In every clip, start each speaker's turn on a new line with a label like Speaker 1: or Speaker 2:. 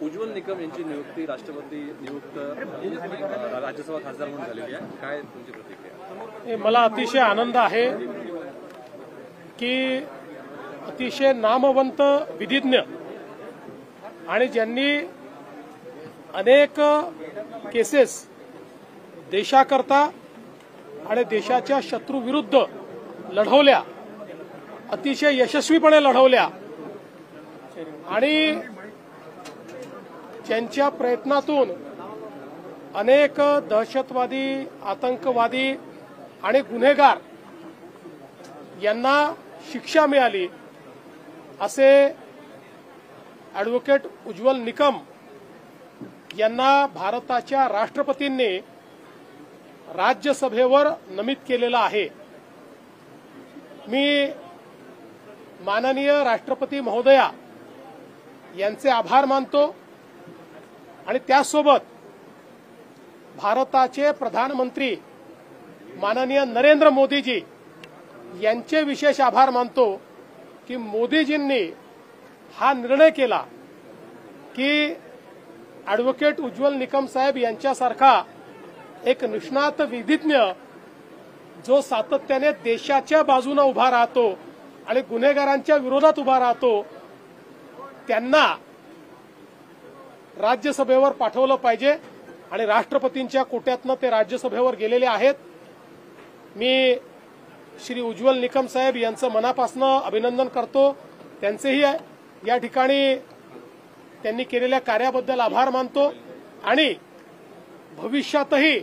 Speaker 1: उज्ज्वल निकम यांची नियुक्ती राष्ट्रपती नियुक्त राज्यसभा खासदार म्हणून झालेली आहे, काय तुमची प्रतिक्रिया?
Speaker 2: मला अतिशय आनंद आहे की अतिशय नामवंत विधिज्ञ आणि ज्यांनी अनेक केसेस देशाकरता आणि देशाच्या शत्रूविरुद्ध लढवल्या, अतिशय यशस्वीपणे लढवल्या आणि ज्यांच्या प्रयत्नातून अनेक दहशतवादी, आतंकवादी आणि गुन्हेगार यांना शिक्षा मिळाली, असे ॲडव्होकेट उज्ज्वल निकम यांना भारताच्या राष्ट्रपतींनी राज्यसभेवर नमित केलेलं आहे। मी माननीय राष्ट्रपती महोदया यांचे आभार मानतो आणि त्यासोबत भारताचे प्रधानमंत्री माननीय नरेंद्र मोदीजी यांचे विशेष आभार मानतो की मोदीजींनी हा निर्णय केला की ॲडव्होकेट उज्ज्वल निकम साहेब यांच्यासारखा एक निष्णात विधिज्ञ जो सातत्याने देशाच्या बाजूने उभा राहतो आणि गुन्हेगारांच्या विरोधात उभा राहतो, त्यांना राज्यसभेवर पाठवलं पाहिजे आणि राष्ट्रपतींच्या कोट्यातनं ते राज्यसभेवर गेलेले आहेत। मी श्री उज्ज्वल निकम साहेब यांचं मनापासून अभिनंदन करतो, त्यांचेही या ठिकाणी त्यांनी केलेल्या कार्याबद्दल आभार मानतो आणि भविष्यातही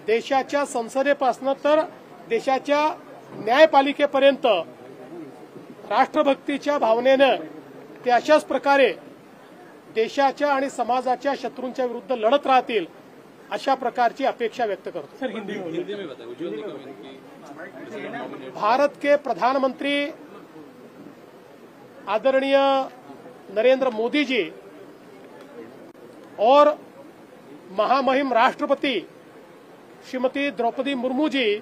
Speaker 2: देशाच्या संसदेपासून तर देशाच्या न्यायपालिकेपर्यंत राष्ट्रभक्तीच्या भावनेनं ते अशाच प्रकारे देशाच्या आणि समाजाच्या शत्रूंच्या विरुद्ध लढत राहतील, अशा प्रकारची अपेक्षा व्यक्त करतो।
Speaker 1: सर, हिंदी में बताइए। उज्ज्वल निकम इनकी
Speaker 2: भारत के प्रधानमंत्री आदरणीय नरेंद्र मोदी जी और महामहिम राष्ट्रपति श्रीमती द्रौपदी मुर्मू जी,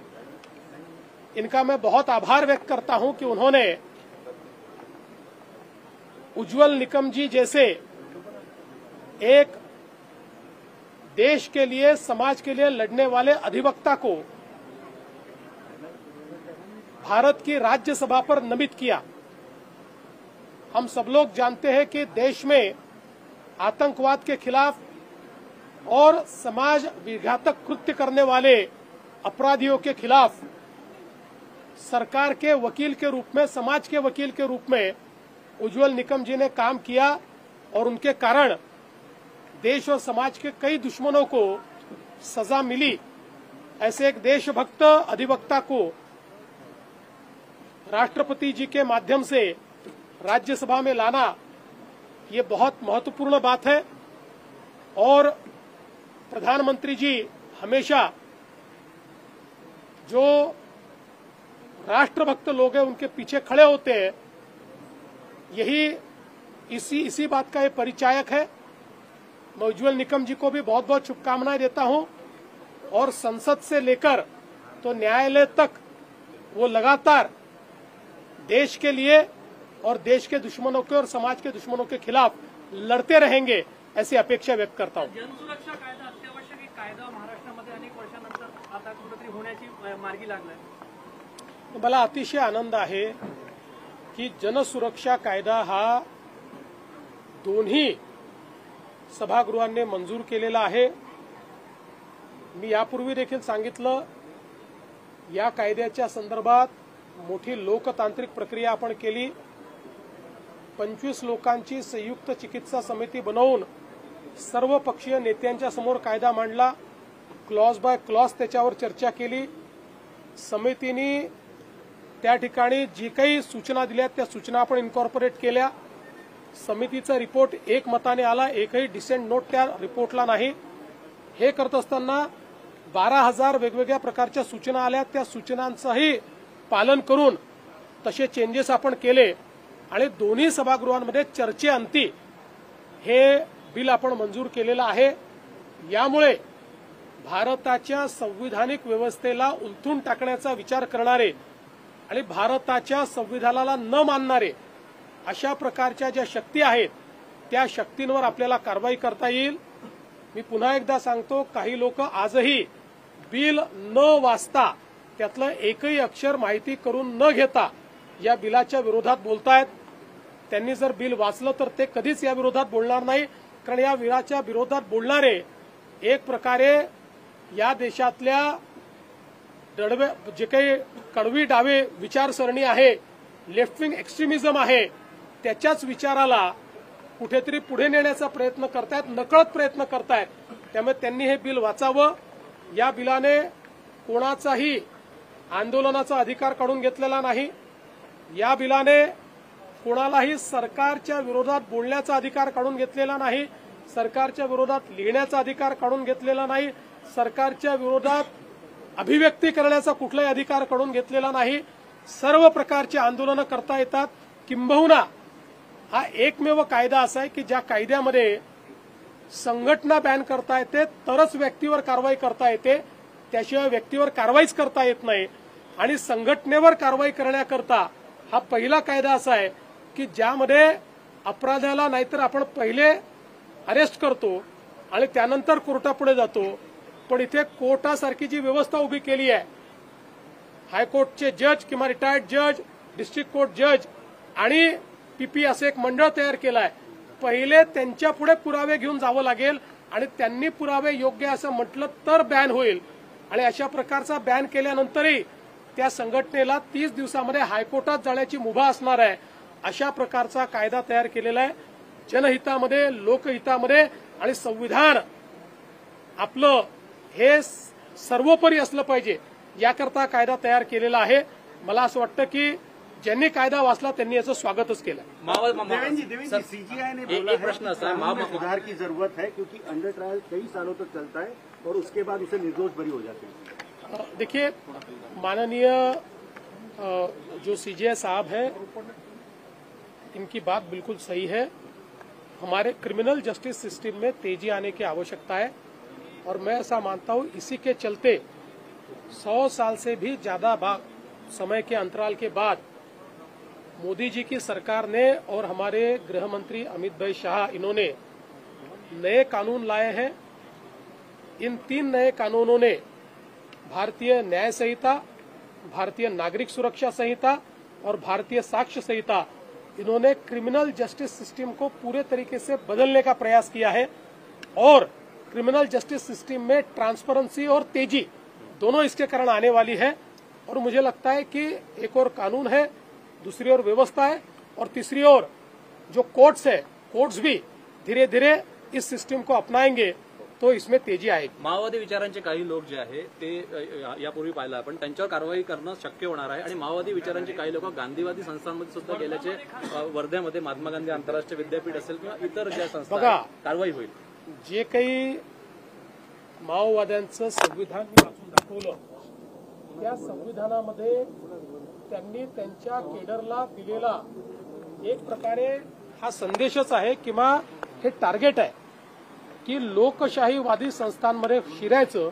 Speaker 2: इनका मैं बहुत आभार व्यक्त करता हूं कि उन्होंने उज्ज्वल निकम जी जैसे एक देश के लिए, समाज के लिए लड़ने वाले अधिवक्ता को भारत की राज्यसभा पर नमित किया। हम सब लोग जानते हैं कि देश में आतंकवाद के खिलाफ और समाज विघातक कृत्य करने वाले अपराधियों के खिलाफ सरकार के वकील के रूप में, समाज के वकील के रूप में उज्ज्वल निकम जी ने काम किया और उनके कारण देश और समाज के कई दुश्मनों को सजा मिली। ऐसे एक देशभक्त अधिवक्ता को राष्ट्रपति जी के माध्यम से राज्यसभा में लाना ये बहुत महत्वपूर्ण बात है और प्रधानमंत्री जी हमेशा जो राष्ट्रभक्त लोग हैं उनके पीछे खड़े होते हैं, यही इसी बात का ये परिचायक है। मैं उज्ज्वल निकम जी को भी बहुत बहुत शुभकामनाएं देता हूं और संसद से लेकर तो न्यायालय तक वो लगातार देश के लिए और देश के दुश्मनों के और समाज के दुश्मनों के खिलाफ लड़ते रहेंगे, ऐसी अपेक्षा व्यक्त करता हूं।
Speaker 3: जनसुरक्षा कायदा अत्यावश्यक एक कायदा महाराष्ट्रामध्ये अनेक वर्षानंतर आता कुठेतरी होण्याची मार्गी लागलाय।
Speaker 2: मला अतिशय आनंद आहे की जनसुरक्षा कायदा हा दोन्ही सभागृहांनी मंजूर केलेला आहे। मी यापूर्वी देखील सांगितलं, या कायद्याच्या संदर्भात मोठी लोकतांत्रिक प्रक्रिया आपण केली। 25 लोकांची संयुक्त चिकित्सा समिती बनवून सर्व पक्षीय नेत्यांच्या समोर कायदा मांडला, क्लॉज बाय क्लॉज त्याच्यावर चर्चा केली। समितीने त्या ठिकाणी जी काही सूचना दिल्या त्या सूचना आपण इन्कॉर्पोरेट केल्या। समितीचा रिपोर्ट एकमताने आला, एकही डिसेंट नोट त्या रिपोर्टला नाही। हे करत असताना 12,000 वेगवेगळ्या प्रकारच्या सूचना आल्या, त्या सूचनांचंही पालन करून तसे चेंजेस आपण केले आणि दोन्ही सभागृहांमध्ये चर्चेअंती हे बिल आपण मंजूर केलेलं आहे। यामुळे भारताच्या संविधानिक व्यवस्थेला उलथून टाकण्याचा विचार करणारे आणि भारताच्या संविधानाला न मानणारे अशा प्रकारच्या ज्या शक्ती आहेत त्या शक्तींवर आपल्याला कारवाई करता येईल. मी पुन्हा एकदा सांगतो, काही लोक आजही बिल न वाचता त्यातलं एकही अक्षर माहिती करून न घेता या बिलाच्या विरोधात बोलतायत. त्यांनी जर बिल वाचलं तर ते कधीच या विरोधात बोलणार नाही, कारण या बिलाच्या विरोधात बोलणारे एक प्रकारे या देशातल्या जे काही कडवी डावे विचारसरणी आहे, लेफ्ट विंग एक्स्ट्रीमिझम आहे, त्याच्याच विचाराला कुठेतरी पुढे नेण्याचा प्रयत्न करतायत, नकळत प्रयत्न करतायत. त्यामुळे त्यांनी हे बिल वाचावं. या बिलाने कोणाचाही आंदोलनाचा अधिकार काढून घेतलेला नाही. या बिलाने कोणालाही सरकारच्या विरोधात बोलण्याचा अधिकार काढून घेतलेला नाही, सरकारच्या विरोधात लिहिण्याचा अधिकार काढून घेतलेला नाही, सरकारच्या विरोधात अभिव्यक्ती करण्याचा कुठलाही अधिकार काढून घेतलेला नाही. सर्व प्रकारचे आंदोलनं करता येतात. किंबहुना हा एकमेव कायदा असा आहे की ज्या कायद्यामध्ये संघटना बॅन करता येते तरच व्यक्तीवर कारवाई करता येते, त्याशिवाय व्यक्तीवर कारवाईच करता येत नाही. आणि संघटनेवर कारवाई करण्याकरता हा पहिला कायदा असा आहे की ज्यामध्ये अपराधाला नाहीतर आपण पहिले अरेस्ट करतो आणि त्यानंतर कोर्टापुढे जातो, पण इथे कोर्टासारखी जी व्यवस्था उभी केली आहे, हायकोर्टचे जज किंवा रिटायर्ड जज, डिस्ट्रिक्ट कोर्ट जज आणि पीपी असं एक मंडळ तयार केलं आहे. पहिले त्यांच्या पुढे पुरावे घेऊन जावं लागेल आणि त्यांनी पुरावे योग्य असं म्हटलं तर बॅन होईल. आणि अशा प्रकारचा बॅन केल्यानंतरही त्या संघटनेला 30 दिवसामध्ये हायकोर्टात जाण्याची मुभा असणार आहे. अशा प्रकारचा कायदा तयार केलेला आहे. जनहितामध्ये, लोकहितामध्ये आणि संविधान आपलं हे सर्वोपरी असलं पाहिजे याकरता कायदा तयार केलेला आहे. मला असं वाटतं की ज्यांनी कायदा वाचला त्यांनी याचं स्वागतच केलं.
Speaker 4: देवेंद्र जी, सीजीआई ने बोला है सुधार की जरूरत है क्योंकि अंडर ट्रायल कई सालों तक चलता है और उसके बाद उसे निर्दोष बरी हो जाते हैं.
Speaker 2: देखिए, माननीय जो सीजीआई साहब है, इनकी बात बिल्कुल सही है. हमारे क्रिमिनल जस्टिस सिस्टम में तेजी आने की आवश्यकता है और मैं ऐसा मानता हूं इसी के चलते 100 साल से भी ज्यादा समय के अंतराल के बाद मोदी जी की सरकार ने और हमारे गृह मंत्री अमित भाई शाह, इन्होंने नए कानून लाए हैं. इन 3 नए कानूनों ने भारतीय न्याय संहिता, भारतीय नागरिक सुरक्षा संहिता और भारतीय साक्ष्य संहिता, इन्होंने क्रिमिनल जस्टिस सिस्टम को पूरे तरीके से बदलने का प्रयास किया है. और क्रिमिनल जस्टिस सिस्टम में ट्रांसपेरेंसी और तेजी दोनों इसके कारण आने वाली है. और मुझे लगता है कि एक और कानून है, दूसरी ओर व्यवस्था है और तीसरी ओर जो कोर्ट्स है, कोर्ट्स भी धीरे धीरे इस सिस्टम को अपनाएंगे तो इसमें तेजी आएगी.
Speaker 1: माओवादी विचारांचे काही लोक जे आहे ते यापूर्वी पाहिलं आपण, त्यांच्यावर कारवाई करणं शक्य होणार आहे. आणि माओवादी विचारांचे काही लोक गांधीवादी संस्थांमध्ये सुद्धा गेल्याचे वर्ध्यामध्ये महात्मा गांधी आंतरराष्ट्रीय विद्यापीठ असेल किंवा इतर ज्या संस्था, कारवाई होईल.
Speaker 2: जे काही माओवाद्यांचं संविधान मी वाचून दाखवलं, त्या संविधानामध्ये त्यांनी त्यांच्या केडरला दिलेला एक प्रकारे हा संदेशच आहे किंवा हे टार्गेट आहे की लोकशाहीवादी संस्थांमध्ये शिरायचं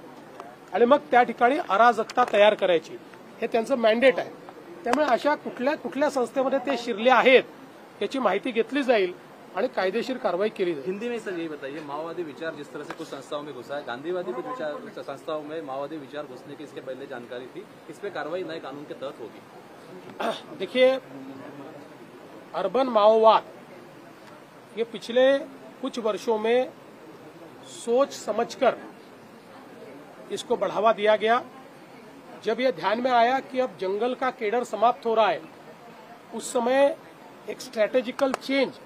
Speaker 2: आणि मग त्या ठिकाणी अराजकता तयार करायची, हे त्यांचं मॅन्डेट आहे. त्यामुळे अशा कुठल्या संस्थेमध्ये ते शिरले आहेत याची माहिती घेतली जाईल आणि कायदेशीर कारवाई केली जाईल.
Speaker 1: हिंदी में सर यही बताइए, माओवादी विचार जिस तरह से कुछ संस्थाओं में घुसा है, गांधीवादी कुछ विचार संस्थाओं में माओवादी विचार घुसने की इसके पहले जानकारी थी, इस पे कार्रवाई नए कानून के तहत होगी.
Speaker 2: देखिए, अर्बन माओवाद ये पिछले कुछ वर्षों में सोच समझकर इसको बढ़ावा दिया गया. जब यह ध्यान में आया कि अब जंगल का केडर समाप्त हो रहा है, उस समय एक स्ट्रैटेजिकल चेंज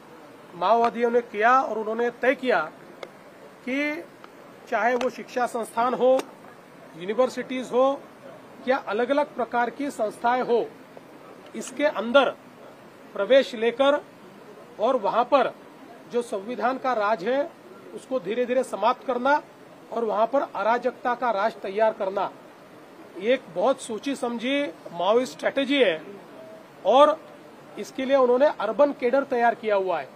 Speaker 2: माओवादियों ने किया और उन्होंने तय किया कि चाहे वो शिक्षा संस्थान हो, यूनिवर्सिटीज हो या अलग अलग प्रकार की संस्थाएं हो, इसके अंदर प्रवेश लेकर और वहां पर जो संविधान का राज है उसको धीरे धीरे समाप्त करना और वहां पर अराजकता का राज तैयार करना, एक बहुत सोची समझी माओइस्ट स्ट्रैटेजी है. और इसके लिए उन्होंने अर्बन केडर तैयार किया हुआ है.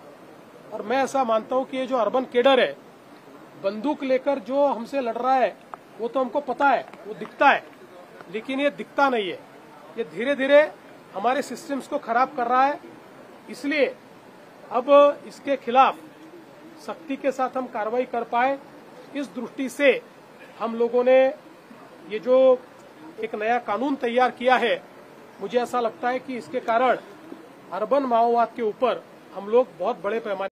Speaker 2: और मैं ऐसा मानता हूं कि ये जो अर्बन केडर है, बंदूक लेकर जो हमसे लड़ रहा है वो तो हमको पता है, वो दिखता है, लेकिन ये दिखता नहीं है. ये धीरे धीरे हमारे सिस्टम्स को खराब कर रहा है. इसलिए अब इसके खिलाफ सख्ती के साथ हम कार्रवाई कर पाए, इस दृष्टि से हम लोगों ने ये जो एक नया कानून तैयार किया है, मुझे ऐसा लगता है कि इसके कारण अर्बन माओवाद के ऊपर हम लोग बहुत बड़े पैमाने